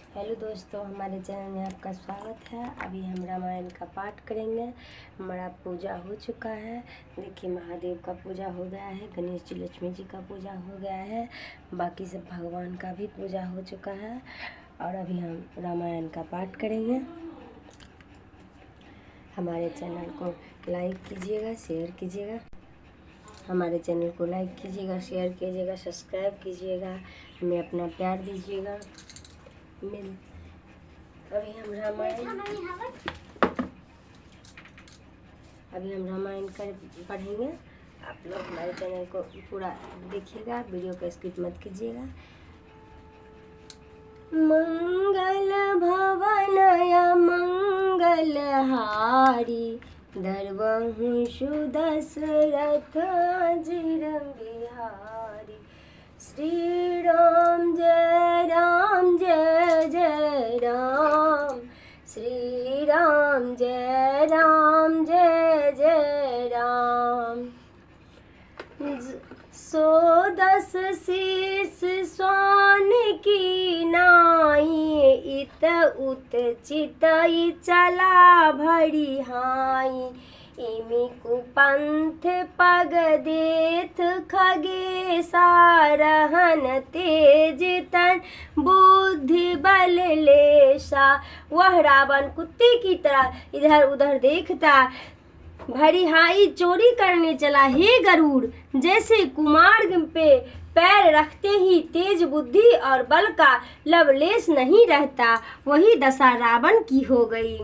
Hello दोस्तों, हमारे channel में आपका स्वागत है। अभी हम रामायण का पाठ करेंगे। हमारा पूजा हो चुका है। देखिए, महादेव का पूजा हो गया है, गणेश जी लक्ष्मी जी का पूजा हो गया है, बाकी सब भगवान का भी पूजा हो चुका है। और अभी हम रामायण का पाठ करेंगे। हमारे चैनल को लाइक कीजिएगा, शेयर कीजिएगा। हमारे चैनल को लाइक कीजिएगा, शेयर कीजिएगा, सब्सक्राइब कीजिएगा, हमें अपना प्यार दीजिएगा। अभी हम रामायण कर पढ़ेंगे। आप लोग हमारे चैनल को पूरा देखिएगा, वीडियो को स्किप मत कीजिएगा। मंगल भवनय मंगलहारी, दर्वहु सुदशरथ अजिर बिहारी। श्री राम जय राम जय जय राम, श्री राम जय राम जय जय राम। 110 शीस स्वान की नाई, इत उत चितई चला भरी हाई। इमि कुपंथ पग देथ खगे सारहन, तेज तन बुद्धि बल लेसा। वह रावण कुत्ते की तरह इधर उधर देखता भरी हाई चोरी करने चला। हे गरुड़, जैसे कुमार्ग पे पैर रखते ही तेज बुद्धि और बल का लवलेश नहीं रहता, वही दशा रावण की हो गई।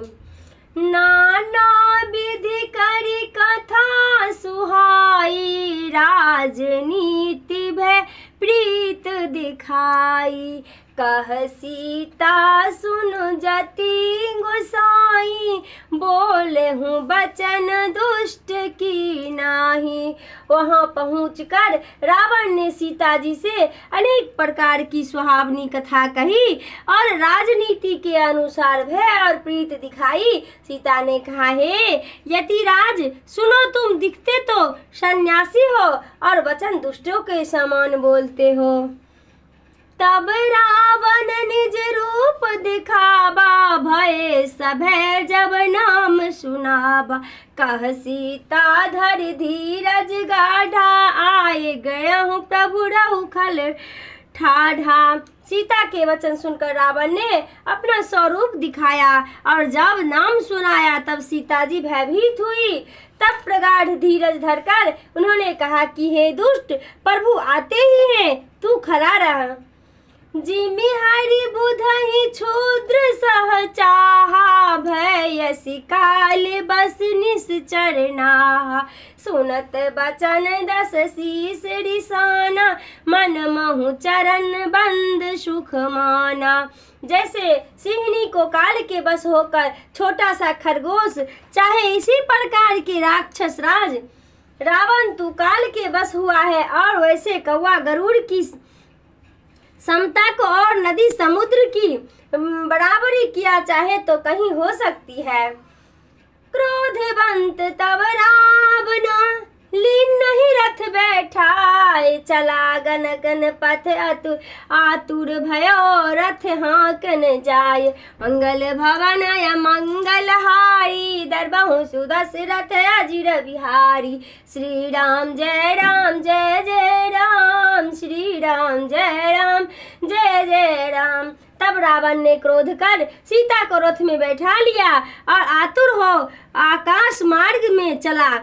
नाना विधि करी कथा सुहाई, राजनीति भय प्रीत दिखाई। कह सीता सुन जति गोसाई, बोले हूँ बचन दुष्ट की नाही। वहाँ पहुँचकर रावण ने सीता जी से अनेक प्रकार की सुहावनी कथा कही और राजनीति के अनुसार भय और प्रीत दिखाई। सीता ने कहा, हे यतिराज, सुनो, तुम दिखते तो सन्यासी हो और वचन दुष्टों के समान बोलते हो। तब रावण निज रूप दिखावा, भय सभय जब नाम सुनावा। कह सीता धर धीरज गाढ़ा, आए गया हूँ प्रभु रहु खल ठाढ़ा। सीता के वचन सुनकर रावण ने अपना स्वरूप दिखाया और जब नाम सुनाया तब सीता जी भयभीत हुई। तब प्रगाढ़ धीरज धरकर उन्होंने कहा कि हे दुष्ट, प्रभु आते ही हैं, तू खड़ा रह। जिमि हरि बुधहि क्षुद्र सह चाहा, भयसि काल बस निश्चर नाहा। सुनत बचन 10 शीस रिसाना, मन महु चरण बंद सुख माना। जैसे सिंहनी को काल के बस होकर छोटा सा खरगोश चाहे, इसी प्रकार के राक्षस राज रावण तू काल के बस हुआ है, और वैसे कौवा गरुड़ की समता को और नदी समुद्र की बराबरी किया चाहे तो कहीं हो सकती है। क्रोधवंत तब रावण लीन नहीं रथ बैठाए, चला गन गन पथ आतुर भयो रथ हाँकन जाय। मंगल भवन मंगलहारी, दर्बहु सुदशरथ अजिर बिहारी। श्री राम जय राम जय जय राम, श्री राम जय राम जय जय राम। तब रावण ने क्रोध कर सीता को रथ में बैठा लिया और आतुर हो आकाश मार्ग में चला,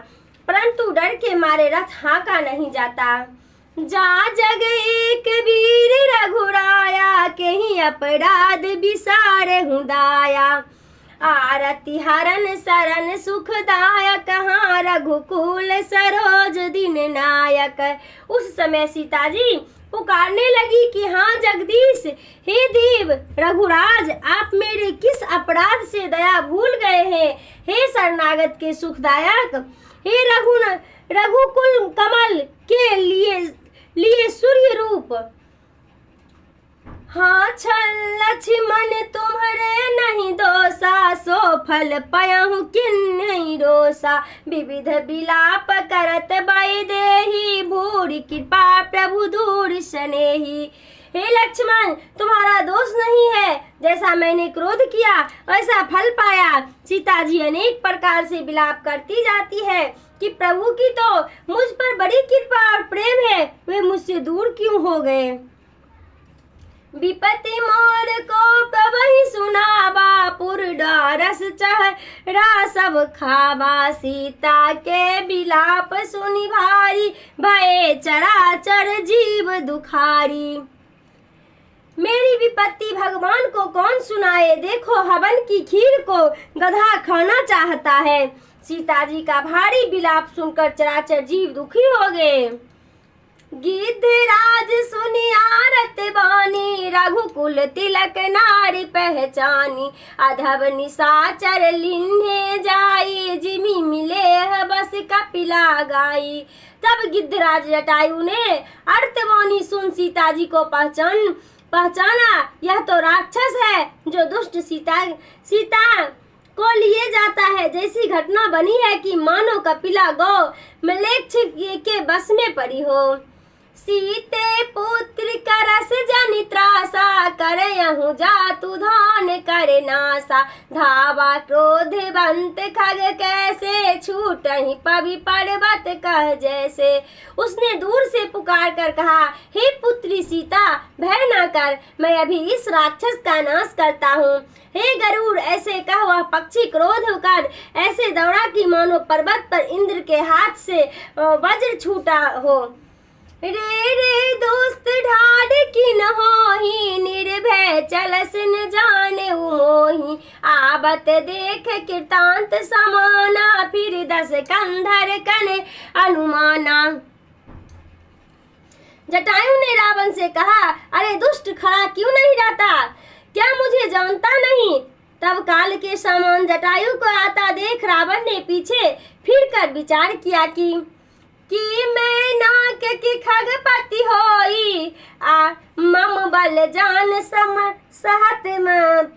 परंतु डर के मारे रथ हाँका नहीं जाता। जा जग एक वीर रघुराया, कहीं अपराध विसारे हूँ दाया। आरती हरण शरण सुखदायक, हाँ रघुकुल सरोज दिन नायक। उस समय सीता जी पुकारने लगी कि हाँ जगदीश, हे देव रघुराज, आप मेरे किस अपराध से दया भूल गए हैं। हे शरणागत के सुखदायक, हे रघुकुल कमल के लिए सूर्य रूप। हाँ छल लक्ष्मण तुम्हारे नहीं दोषा, सो फल पयहु किन्हीं रोषा। विविध विलाप करत वैदेही, भूरि कृपा प्रभु दूर स्नेही। हे लक्ष्मण, तुम्हारा दोष नहीं है। जैसा मैंने क्रोध किया वैसा फल पाया। सीता जी अनेक प्रकार से विलाप करती जाती है कि प्रभु की तो मुझ पर बड़ी कृपा और प्रेम है, वे मुझसे दूर क्यों हो गए। विपत्ति मोर को प्रभु सुनावा, पुर डारस चहरा सब खावा। सीता के विलाप सुनि भारी, भये चराचर जीव दुखारी। मेरी विपत्ति भगवान को कौन सुनाए, देखो हवन की खीर को गधा खाना चाहता है। सीता जी का भारी विलाप सुनकर चराचर जीव दुखी हो गए। गिद्धराज सुनी आरत बानी, रघुकुल तिलक नारी पहचानी। अधब निशाचर लिन्हे जाई, जिमी मिले बस कपिला गाई। तब गिद्धराज जटायु ने अर्तवाणी सुन सीता जी को पहचाना, यह तो राक्षस है जो दुष्ट सीता को लिए जाता है। जैसी घटना बनी है कि मानो कपिला गौ मलेच्छ के बस में पड़ी हो। सीते पुत्र करस जनि त्रासा, करयहु जातु धान करे नासा। धावा क्रोधवंत खग कैसे, छूटहि पवि पर्वत कह जैसे। उसने दूर से पुकार कर कहा, हे पुत्री सीता भय न कर, मैं अभी इस राक्षस का नाश करता हूँ। हे गरुड़, ऐसे कह वह पक्षी क्रोध कर ऐसे दौड़ा कि मानो पर्वत पर इंद्र के हाथ से वज्र छूटा हो। रे दोस्त ढाढ़ की न होही, निर्भय चलस न जाने मोही। आबत देख कृतांत समाना, फिर 10 कंधर कने अनुमाना। जटायु ने रावण से कहा, अरे दुष्ट खड़ा क्यों नहीं रहता, क्या मुझे जानता नहीं। तब काल के समान जटायु को आता देख रावण ने पीछे फिर कर विचार किया कि मैं नाक की खगपति होई, मम बल जान सम सहत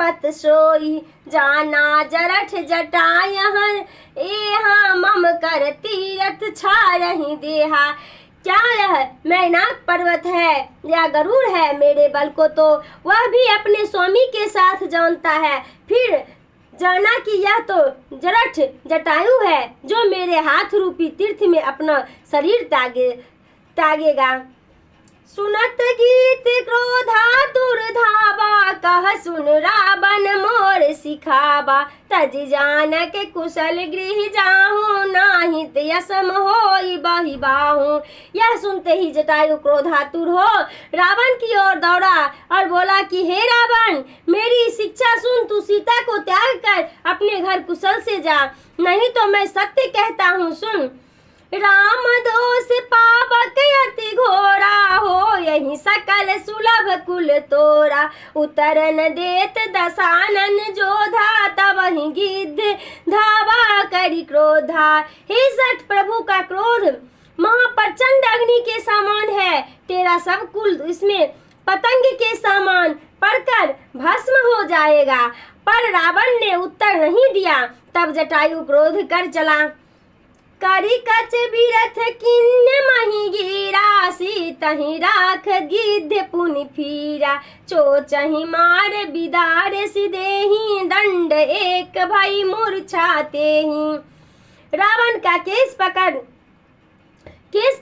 पत सोई। जाना जरठ जटायहर, एहा मम कर तीरथ छारहि देहा। क्या यह मैनाक पर्वत है या गरुड़ है, मेरे बल को तो वह भी अपने स्वामी के साथ जानता है। फिर जाना कि यह तो जरठ जटायु है जो मेरे हाथ रूपी तीर्थ में अपना शरीर त्यागेगा। सुनत गीत क्रोधा दुर्धावा, कह सुन रावण मोर सिखावा। तज जानक कुशल गृह जाहूं, नाहित यसम होई बहि बाहूं। यह सुनते ही जटायु क्रोधातुर हो रावण की ओर दौड़ा और बोला कि हे रावण, मेरी शिक्षा सुन, तू सीता को त्याग कर अपने घर कुशल से जा, नहीं तो मैं सत्य कहता हूँ सुन। राम दोष पावक अति घोरा हो, यही सकल सुलभ कुल तोरा। उतरन देत दशानन जोधा, तब ही गिद्ध धावा करी क्रोधा। हे सठ, प्रभु का क्रोध महाप्रचंड अग्नि के समान है, तेरा सब कुल इसमें पतंग के समान पड़कर भस्म हो जाएगा। पर रावण ने उत्तर नहीं दिया। तब जटायु क्रोध कर चला। करी कच बिरथ किन्ने मही गिरा, सीतहि राख गिद्ध पुनि फीरा। चोचहि मार बिदार सिदेहि, दंड एक भई मूर्छातेहि। रावण का केस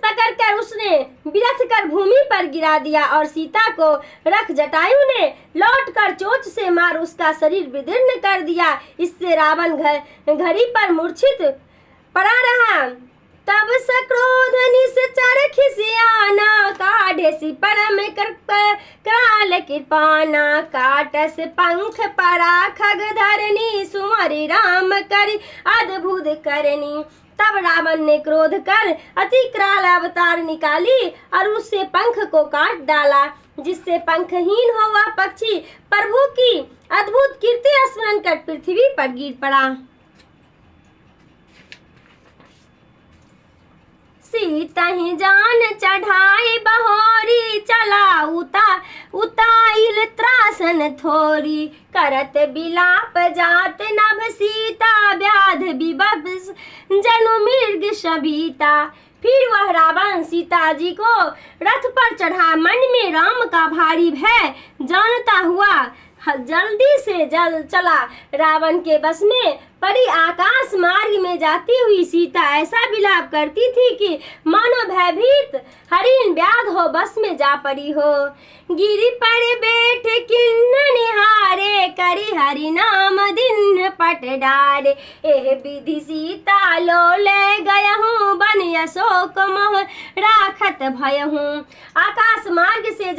पकड़कर उसने बिरथ कर भूमि पर गिरा दिया और सीता को रख जटायु ने लौटकर चोंच से मार उसका शरीर विदीर्ण कर दिया। इससे रावण घड़ी पर मूर्छित पड़ा रहा। तब सक्रोध निश्चर खिसियाना, काढ़े परम कराल कृपाना। काटस पंख परा खग धरनी, सुमरि राम करि अद्भुत करनी। तब रावण ने क्रोध कर अति कराल अवतार निकाली और उससे पंख को काट डाला, जिससे पंखहीन हो वह पक्षी प्रभु की अद्भुत कीर्ति स्मरण कर पृथ्वी पर गिर पड़ा। सीतहि जान चढ़ाई बहोरी, चला उताइल त्रासन थोरी। करत बिलाप जात नभ सीता, व्याध विवश जनु मृग शबीता। फिर वह रावण सीता जी को रथ पर चढ़ा मन में राम का भारी भय जानता हुआ जल्दी से चला रावण के बस में पड़ी। आकाश मार्ग में जाती हुई सीता ऐसा विलाप करती थी कि मानो भयभीत हरिण व्याध हो बस में जा पड़ी हो। गिरी पर बैठ किन्न निहारे, करी हरि नाम दिन पट डारे। एह विधि सीता लो ले गया हूँ, बन अशोक मोह राखत भय हूँ। आकाश मार्ग से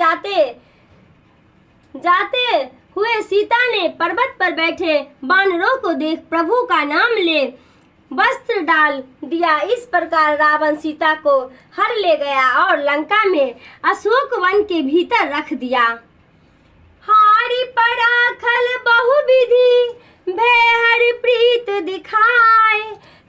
जाते हुए सीता ने पर्वत पर बैठे वानरों को देख प्रभु का नाम ले वस्त्र डाल दिया। इस प्रकार रावण सीता को हर ले गया और लंका में अशोक वन के भीतर रख दिया। हारी पड़ा खल बहुविधि, भय हरि प्रीत दिखाए।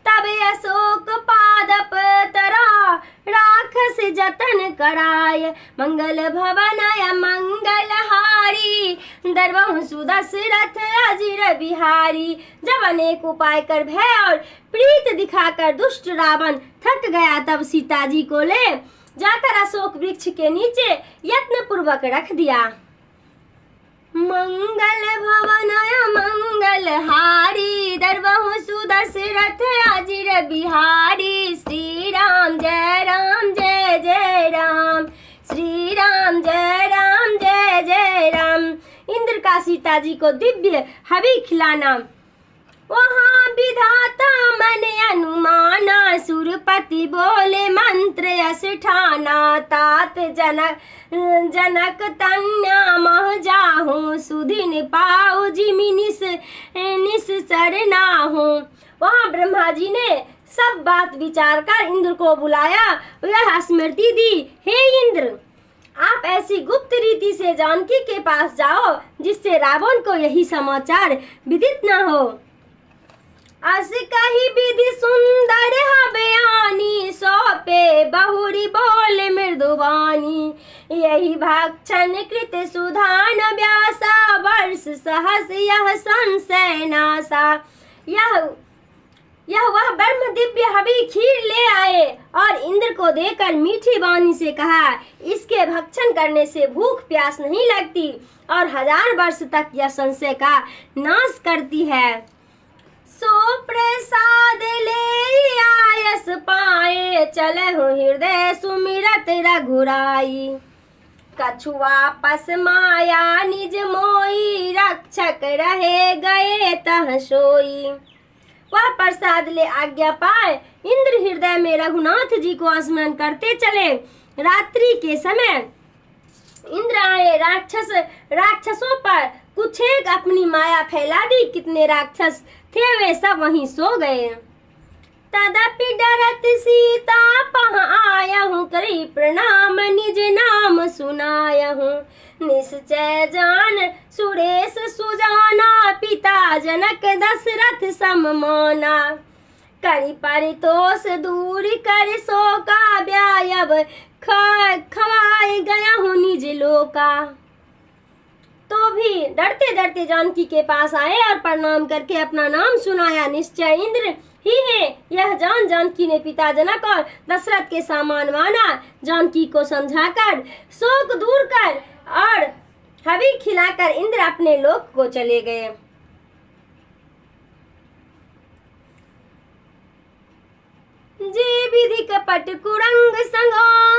तब अशोक पादप तरा, राखस जतन कराय। मंगल भवन मंगल हारी, दरबहु सुदशरथ अजिर बिहारी। जब अनेक उपाय कर भय और प्रीत दिखाकर दुष्ट रावण थक गया, तब सीता जी को ले जाकर अशोक वृक्ष के नीचे यत्न पूर्वक रख दिया। मंगल भवन मंगल हारी, दरबहु सुदशरथ अजिर बिहारी। श्री राम जय राम जय जय राम, श्री राम जय राम जय जय राम। इंद्र का सीता जी को दिव्य हवि खिलाना। वहाँ विधाता मन अनुमाना, सुरपति बोले मंत्र यश ठाना। तात जनक तन्या मह जाहूँ, सुधिन पाऊ जिमि निस चरना हूँ। वहाँ ब्रह्मा जी ने सब बात विचार कर इंद्र को बुलाया। यह स्मृति दी, हे इंद्र, आप ऐसी गुप्त रीति से जानकी के पास जाओ जिससे रावण को यही समाचार विदित न हो। अस कही विधि सुंदर बयानी, सौंपे बहुरी बोल मृदुवानी। यही भक्षण कृत सुधान व्यासा, वर्ष सहस यह संशय नासा। यह वह ब्रह्म दिव्य हवि खीर ले आए और इंद्र को देकर मीठी वाणी से कहा, इसके भक्षण करने से भूख प्यास नहीं लगती और 1000 वर्ष तक यह संशय का नाश करती है। सो प्रसाद ले आयस पाए, चले हो हृदय सुमिरत रघुराई। कछु वापस माया निज मोई, रक्षक रहे गए तह सोई। वह प्रसाद ले आज्ञा पाए इंद्र हृदय में रघुनाथ जी को स्मरण करते चले। रात्रि के समय इंद्र आए, राक्षसों पर कुछेक अपनी माया फैला दी। कितने राक्षस थे वे सब वहीं सो गए। तदपि डरत सीता पह आया हूँ, करी प्रणाम निज नाम सुनाया हूँ। निश्चय जान सुरेश सुजाना, पिता जनक दशरथ सममाना। करी परितोष दूर कर शोका, व्यायब खवाए गया हूँ निज लोका। तो भी डरते डरते जानकी के पास आए और प्रणाम करके अपना नाम सुनाया। निश्चय इंद्र ही है यह जान जानकी ने पिता जनक और दशरथ के समान माना। जानकी को समझाकर शोक दूर कर और हवि खिलाकर इंद्र अपने लोक को चले गए। जे विधि कपट कुरंग संग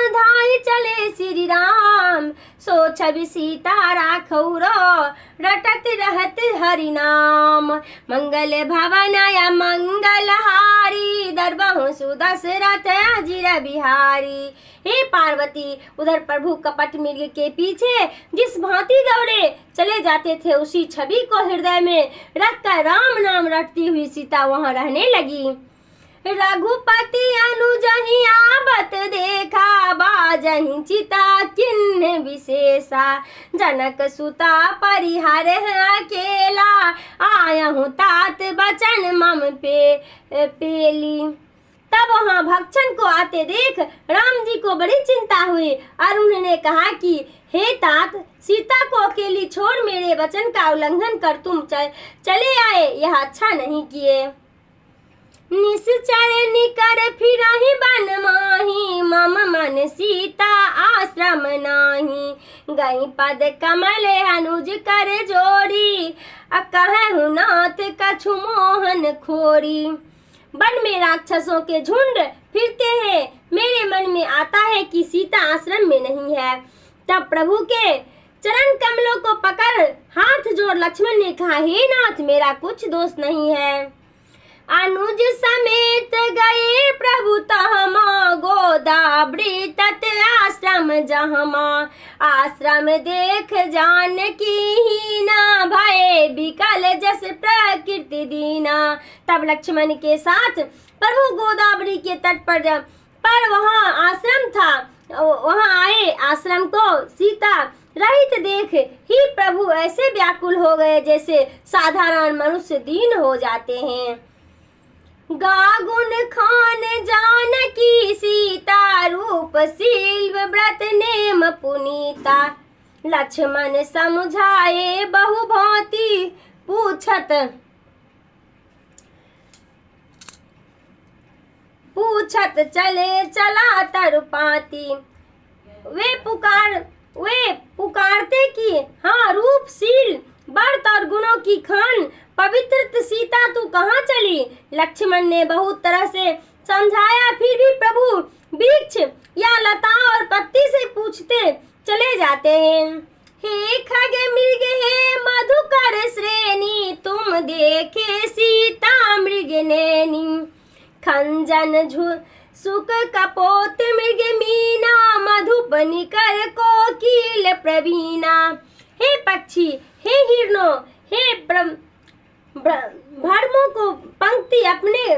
धाय चले श्री राम, सो छवि सीता राखौरो रटत रहत हरि नाम। मंगल भवन मंगल हारी, दरबहु सुदशरथ अजिर बिहारी। हे पार्वती, उधर प्रभु कपट मृग के पीछे जिस भांति दौड़े चले जाते थे, उसी छवि को हृदय में रखकर राम नाम रटती हुई सीता वहां रहने लगी। रघुपति अनुजहि आवत देखा, बाजहि चिता किन्ह विशेषा। जनक सुता परिहर अकेला, आया हूँ तात बचन मम पेली। तब वहाँ भक्षण को आते देख राम जी को बड़ी चिंता हुई और उन्होंने कहा कि हे तात, सीता को अकेली छोड़ मेरे वचन का उल्लंघन कर तुम चले आए, यह अच्छा नहीं किए। निश्चर निकर फिरहि बन माही, मम मन सीता आश्रम नाही। गई पद कमल अनुज कर जोड़ी, कहूँ नाथ कछु मोहन खोरी। वन में राक्षसों के झुंड फिरते हैं, मेरे मन में आता है कि सीता आश्रम में नहीं है। तब प्रभु के चरण कमलों को पकड़ हाथ जोड़ लक्ष्मण ने कहा, हे नाथ, मेरा कुछ दोष नहीं है। अनुज समेत गए प्रभु तहमा, गोदावरी तट आश्रम जहमा। आश्रम देख जानकी हीना, भय विकल जस प्रकृति दीना। तब लक्ष्मण के साथ प्रभु गोदावरी के तट पर वहाँ आश्रम था, वहाँ आए। आश्रम को सीता रहित देख ही प्रभु ऐसे व्याकुल हो गए जैसे साधारण मनुष्य दीन हो जाते हैं। गागुन खान जानकी सीता, रूप शील व्रत नेम पुनीता। लक्ष्मण समझाए बहु भांति, पूछत चले चला तरुपाती। वे पुकारते कि हाँ, रूपशील व्रत और गुणों की खान पवित्र सीता तू कहाँ चली। लक्ष्मण ने बहुत तरह से समझाया, फिर भी प्रभु वृक्ष या लता और पत्ती से पूछते चले जाते हैं। हे खग मृग हे मधुकर श्रेणी, तुम देखे सीता मृग नैनी। खंजन सुक कपोत मृग मीना, मधुप निकर कोकिल प्रवीणा। हे पक्षी, हे हिरणों, हे भ्रमों को पंक्ति अपने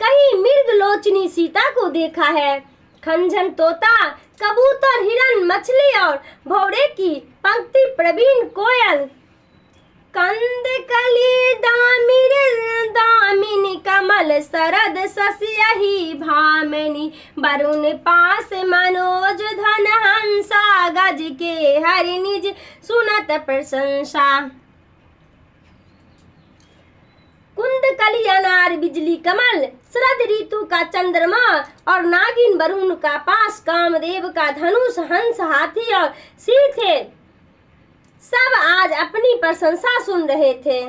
कहीं मृग लोचनी सीता को देखा है। खंजन तोता, कबूतर, हिरन, मछली और भौरे की पंक्ति प्रवीण कोयल। कंद कली दामिर दामिनी, कमल सरद सस्यहि भामिनी। वरुण पास मनोज धन हंसा, गज के हरि निज सुनत प्रशंसा। कुंद कली अनार बिजली कमल, शरद ऋतु का चंद्रमा और नागिन वरुण का पास, कामदेव का धनुष, हंस, हाथी और सिर थे। सब आज अपनी प्रशंसा सुन रहे थे।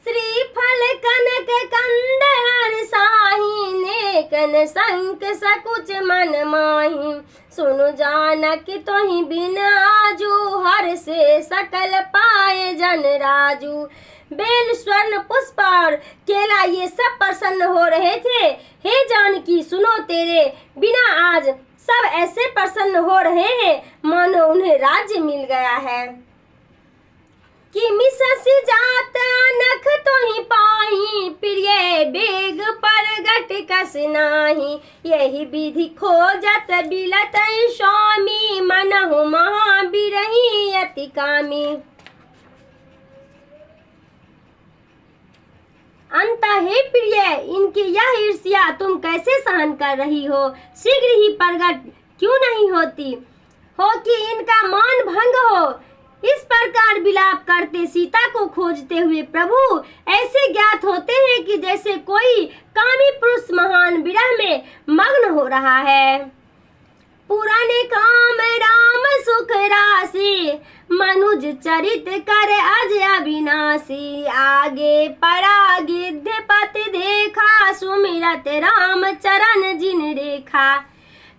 श्रीफल कनक कंद हर साही, नेकन संक सकुच मन माही। सुनु जानक तोहि बिन आजू, हर से सकल पाए जन राजू। बेल, स्वर्ण, पुष्प और केला ये सब प्रसन्न हो रहे थे। हे जानकी, सुनो, तेरे बिना आज सब ऐसे प्रसन्न हो रहे हैं मानो उन्हें राज्य मिल गया है। कि मिसस जात नख तोहि पाही, प्रिय बेग परगट कस नाही। यही विधि खोजत बिलत स्वामी, मनहु महाबिरही अति कामी। अंत हे प्रिय, इनकी यह ईर्ष्या तुम कैसे सहन कर रही हो? शीघ्र ही प्रगट क्यों नहीं होती हो कि इनका मान भंग हो? इस प्रकार विलाप करते सीता को खोजते हुए प्रभु ऐसे ज्ञात होते हैं कि जैसे कोई कामी पुरुष महान विरह में मग्न हो रहा है। पुराने काम राम सुख राशि, मनुज चरित कर अज अविनाशी। आगे परागिध्य पति देखा, सुमिरत राम चरण जिन रेखा।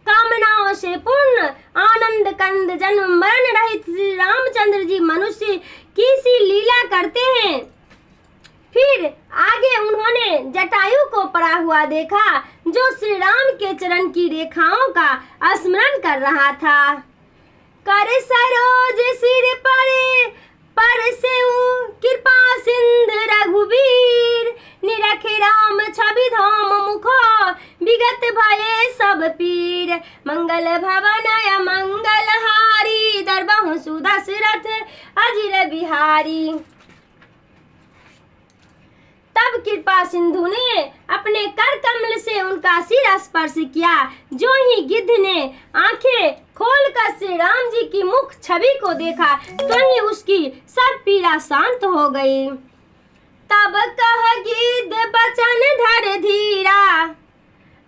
कामनाओं से पूर्ण आनंद कंद जन्म मरण रहित श्री रामचंद्र जी मनुष्य की सी लीला करते हैं। फिर आगे उन्होंने जटायु को पड़ा हुआ देखा, जो श्री राम के चरण की रेखाओं का स्मरण कर रहा था। कर सरोज सिर पर से कृपा सिंध रघुवीर। निरख राम छवि धाम मुखो, विगत भये सब पीर। मंगल भवन मंगल हारी, दरबहु सुदशरथ अजिर बिहारी। तब कृपा सिंधु ने अपने कर कमल से उनका सिर स्पर्श किया। जो ही गिद्ध ने आंखें खोलकर श्री राम जी की मुख छवि को देखा, तो ही उसकी सब पीड़ा शांत हो गई। तब कह गिद्ध बचन धर धीरा,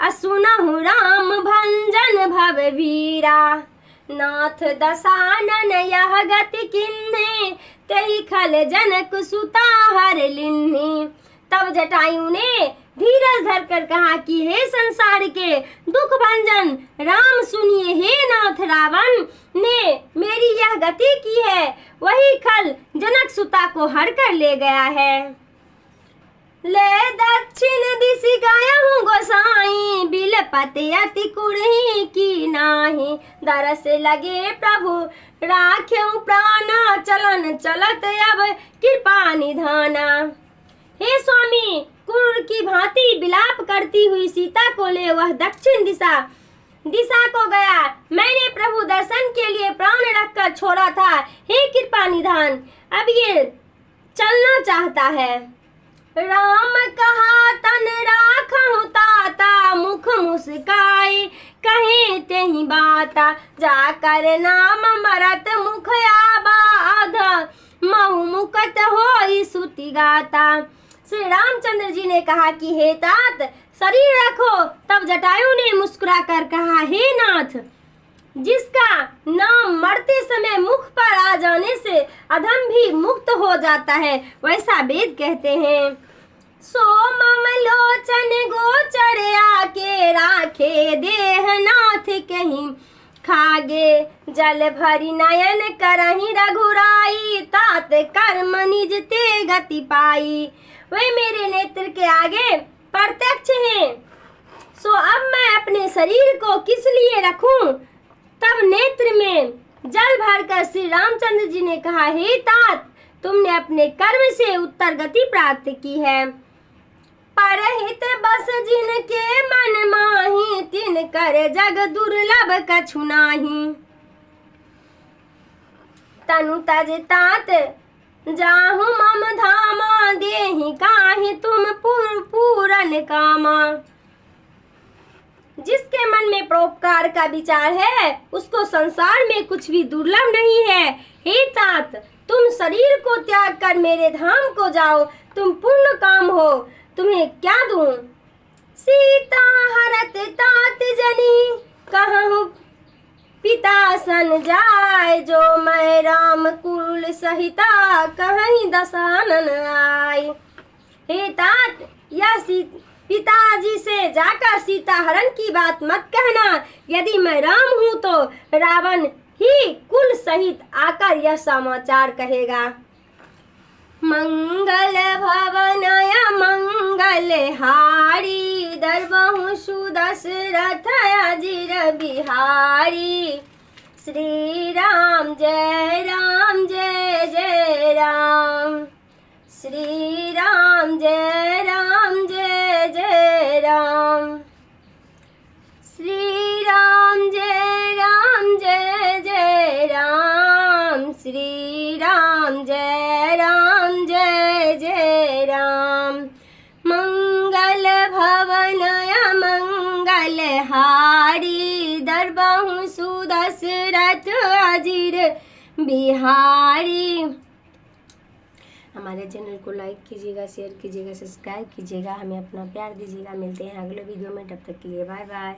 असुनहु राम भंजन भव वीरा। नाथ दसानन यह गति किन्हे, तेहि खल जनक सुता हर लिन्ही। तब जटायु ने धीरज धरकर कहा कि हे संसार के दुख भंजन राम सुनिए, हे नाथ रावण ने मेरी यह गति की है, वही खल जनक सुता को हर कर ले गया है। ले दक्षिण दिश गया हूँ गोसाई, बिलपति अति कुड़ही की नाही। दरस लगे प्रभु राख्यऊ प्राणा, चलन चलत अब कृपा निधाना। हे स्वामी, क्रूर की भांति विलाप करती हुई सीता को ले वह दक्षिण दिशा को गया। मैंने प्रभु दर्शन के लिए प्राण रखकर छोड़ा था। हे कृपा निधान, अब ये चलना चाहता है। राम कहा तन राखहु ताता, मुख मुस्काई कहे तेहि बाता। जाकर नाम मरत मुख आबाध, महु मुकत होई सुति गाता। श्री रामचंद्र जी ने कहा कि हे तात शरीर रखो। तब जटायु ने मुस्कुराकर कहा, हे नाथ, जिसका नाम मरते समय मुख पर आ जाने से अधम भी मुक्त हो जाता है, वैसा वेद कहते हैं। सो मम लोचन गोचर आके, राखे देह नाथ कहीं खागे। जल भरी नयन करही रघुराई, तात कर्म निज ते गति पाई। वे मेरे नेत्र के आगे प्रत्यक्ष हैं, सो अब मैं अपने शरीर को किस लिए रखूं। तब नेत्र में जल भरकर श्री रामचंद्र जी ने कहा, हे तात, तुमने अपने कर्म से उत्तर गति प्राप्त की है। परहित बस जिनके मन माही, तिन कर जग दुर्लभ कछु नाही। तनु तज तात जाहु मम धामा, देहि काहि तुम पूरन कामा। जिसके मन में परोपकार का विचार है, उसको संसार में कुछ भी दुर्लभ नहीं है। हे तात, तुम शरीर को त्याग कर मेरे धाम को जाओ, तुम पूर्ण काम हो, तुम्हें क्या दूं। सीता हरत तात जनी, कहूँ पिता सन जाय। जो मैं राम कुल सहिता, कहीं दशानन आय। हे तात, यह पिताजी से जाकर सीता हरण की बात मत कहना। यदि मैं राम हूँ तो रावण ही कुल सहित आकर यह समाचार कहेगा। मंगल भवनय मंगल हारी, दरबहु सुदशरथ अजिर बिहारी। श्री राम जय राम जय जय राम, श्री राम जय राम जय जय राम, श्री राम जय राम जय जय राम, श्री राम जय राम जय जय राम। मंगल भवनय मंगल हारी, दरबहु सुदशरथ अजिर बिहारी। हमारे चैनल को लाइक कीजिएगा, शेयर कीजिएगा, सब्सक्राइब कीजिएगा, हमें अपना प्यार दीजिएगा। मिलते हैं अगले वीडियो में, तब तक के लिए बाय बाय।